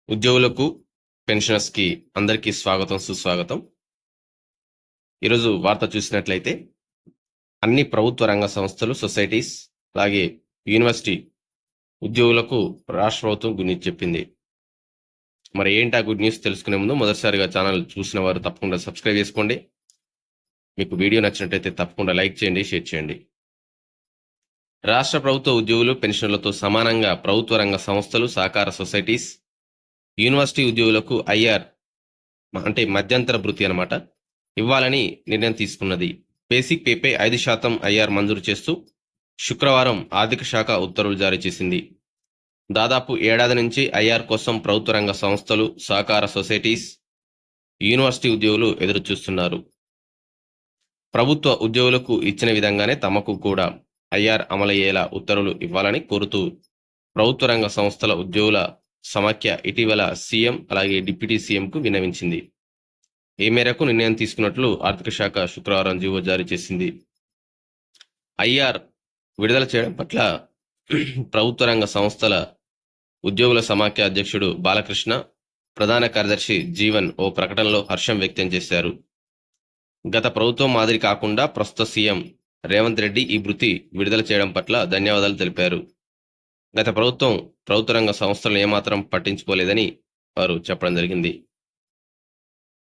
ఉద్యోగులకు, పెన్షనర్స్‌కి అందరికీ స్వాగతం, సుస్వాగతం. ఈరోజు వార్త చూసినట్లయితే అన్ని ప్రభుత్వ రంగ సంస్థలు, సొసైటీస్ అలాగే యూనివర్సిటీ ఉద్యోగులకు రాష్ట్ర ప్రభుత్వం గుడ్ న్యూస్ చెప్పింది. మరి ఏంటి ఆ గుడ్ న్యూస్ తెలుసుకునే ముందు మొదటిసారిగా ఛానల్ చూసిన వారు తప్పకుండా సబ్స్క్రైబ్ చేసుకోండి. మీకు వీడియో నచ్చినట్లయితే తప్పకుండా లైక్ చేయండి, షేర్ చేయండి. రాష్ట్ర ప్రభుత్వ ఉద్యోగులు, పెన్షనర్లతో సమానంగా ప్రభుత్వ రంగ సంస్థలు, సహకార సొసైటీస్, యూనివర్సిటీ ఉద్యోగులకు ఐఆర్ అంటే మధ్యంతర భృతి అన్నమాట ఇవ్వాలని నిర్ణయం తీసుకున్నది. బేసిక్ పేపై 5% ఐఆర్ మంజూరు చేస్తూ శుక్రవారం ఆర్థిక శాఖ ఉత్తర్వులు జారీ చేసింది. దాదాపు ఏడాది నుంచి ఐఆర్ కోసం ప్రభుత్వ రంగ సంస్థలు, సహకార సొసైటీస్, యూనివర్సిటీ ఉద్యోగులు ఎదురు చూస్తున్నారు. ప్రభుత్వ ఉద్యోగులకు ఇచ్చిన విధంగానే తమకు కూడా ఐఆర్ అమలయ్యేలా ఉత్తర్వులు ఇవ్వాలని కోరుతూ ప్రభుత్వ రంగ సంస్థల ఉద్యోగుల సమాఖ్య ఇటీవల సీఎం అలాగే డిప్యూటీ సీఎంకు విన్నవించింది. ఈ మేరకు నిర్ణయం తీసుకున్నట్లు ఆర్థిక శాఖ శుక్రవారం జీవో జారీ చేసింది. ఐఆర్ విడుదల చేయడం పట్ల ప్రభుత్వ రంగ సంస్థల ఉద్యోగుల సమాఖ్య అధ్యక్షుడు బాలకృష్ణ, ప్రధాన కార్యదర్శి జీవన్ ఓ ప్రకటనలో హర్షం వ్యక్తం చేశారు. గత ప్రభుత్వం మాదిరి కాకుండా ప్రస్తుత సీఎం రేవంత్ రెడ్డి ఈ భృతి విడుదల చేయడం పట్ల ధన్యవాదాలు తెలిపారు. గత ప్రభుత్వ రంగ సంస్థలను ఏమాత్రం పట్టించుకోలేదని వారు చెప్పడం జరిగింది.